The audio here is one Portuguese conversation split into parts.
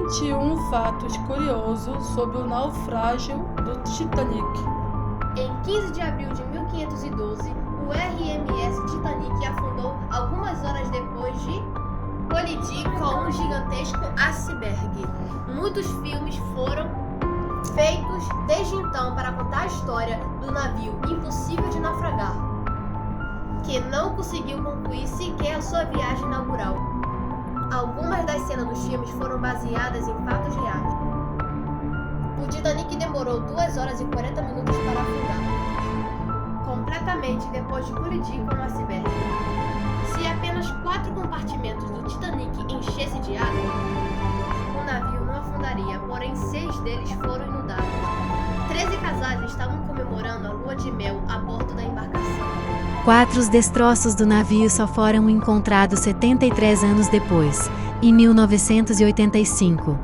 21 fatos curiosos sobre o naufrágio do Titanic. Em 15 de abril de 1512, o RMS Titanic afundou algumas horas depois de colidir com um gigantesco iceberg. Muitos filmes foram feitos desde então para contar a história do navio impossível de naufragar, que não conseguiu concluir sequer a sua viagem inaugural. Algumas das cenas dos filmes foram baseadas em fatos reais. O Titanic demorou 2 horas e 40 minutos para afundar, completamente depois de colidir com o iceberg. Se apenas 4 compartimentos do Titanic enchessem de água, o navio não afundaria, porém 6 deles foram inundados. 13 casais estavam comemorando a lua de mel a bordo da embarcação. 4 destroços do navio só foram encontrados 73 anos depois, em 1985.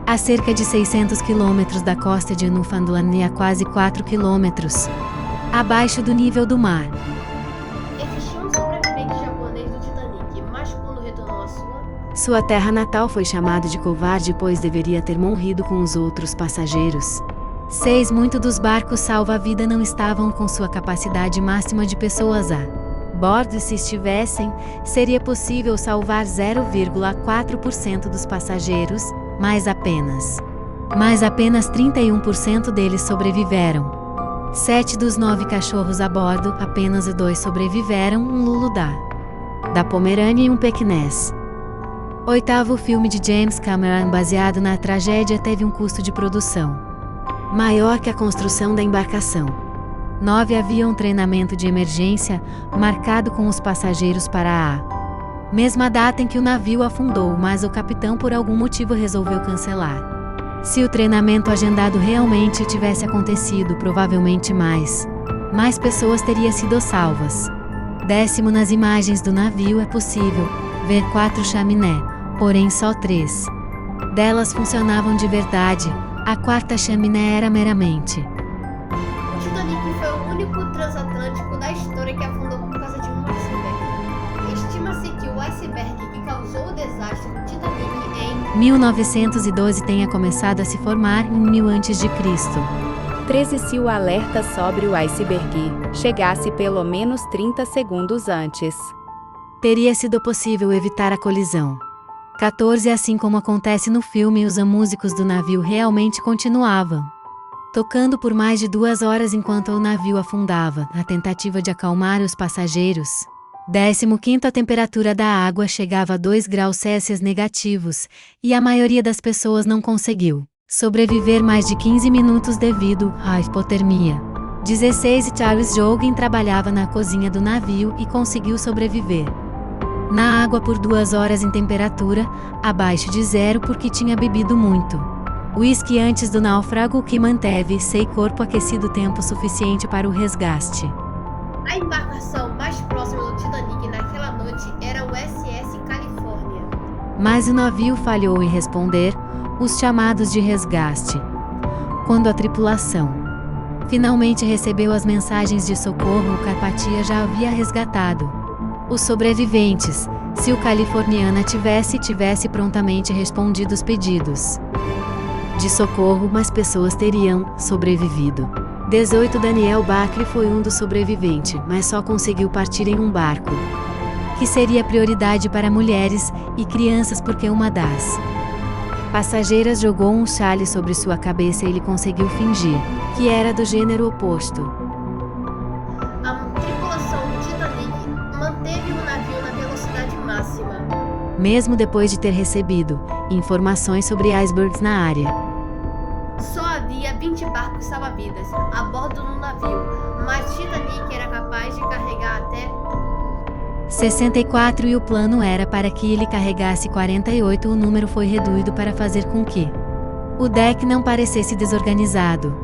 A cerca de 600 quilômetros da costa de Newfoundland e a quase 4 quilômetros abaixo do nível do mar. Existia um sobrevivente japonês do Titanic, mas quando retornou à sua terra natal foi chamado de covarde, pois deveria ter morrido com os outros passageiros. 6 Muitos dos barcos salva-vida não estavam com sua capacidade máxima de pessoas a bordo e se estivessem, seria possível salvar 0,4% dos passageiros, mas apenas 31% deles sobreviveram. 7 dos 9 cachorros a bordo, apenas 2 sobreviveram, um Lulu da Pomerânia e um Pequinês. 8º filme de James Cameron baseado na tragédia teve um custo de produção maior que a construção da embarcação. 9 Havia um treinamento de emergência marcado com os passageiros para a mesma data em que o navio afundou, mas o capitão por algum motivo resolveu cancelar. Se o treinamento agendado realmente tivesse acontecido, provavelmente mais pessoas teriam sido salvas. 10 Nas imagens do navio é possível ver 4 chaminé, porém só 3 delas funcionavam de verdade. A 4ª chaminé era meramente. O Titanic foi o único transatlântico da história que afundou por causa de um iceberg. Estima-se que o iceberg que causou o desastre do Titanic em 1912 tenha começado a se formar em 1000 a.C. 13 Se o alerta sobre o iceberg chegasse pelo menos 30 segundos antes, teria sido possível evitar a colisão. 14 Assim como acontece no filme, os músicos do navio realmente continuavam tocando por mais de 2 horas enquanto o navio afundava, na tentativa de acalmar os passageiros. 15 A temperatura da água chegava a 2 graus Celsius negativos, e a maioria das pessoas não conseguiu sobreviver mais de 15 minutos devido à hipotermia. 16 Charles Joughin trabalhava na cozinha do navio e conseguiu sobreviver na água por 2 horas em temperatura abaixo de 0 porque tinha bebido muito uísque antes do náufrago, que manteve seu corpo aquecido tempo suficiente para o resgate. A embarcação mais próxima do Titanic naquela noite era o SS California. Mas o navio falhou em responder os chamados de resgate. Quando a tripulação finalmente recebeu as mensagens de socorro, o Carpathia já havia resgatado os sobreviventes. Se o Californiana tivesse prontamente respondido os pedidos de socorro, mais pessoas teriam sobrevivido. 18 Daniel Bakri foi um dos sobreviventes, mas só conseguiu partir em um barco que seria prioridade para mulheres e crianças porque uma das passageiras jogou um chale sobre sua cabeça e ele conseguiu fingir que era do gênero oposto. A tripulação do Titanic manteve o navio na velocidade máxima, mesmo depois de ter recebido informações sobre icebergs na área. Só havia 20 barcos salva-vidas a bordo do navio, mas Titanic era capaz de carregar até 64 e o plano era para que ele carregasse 48. O número foi reduzido para fazer com que o deck não parecesse desorganizado.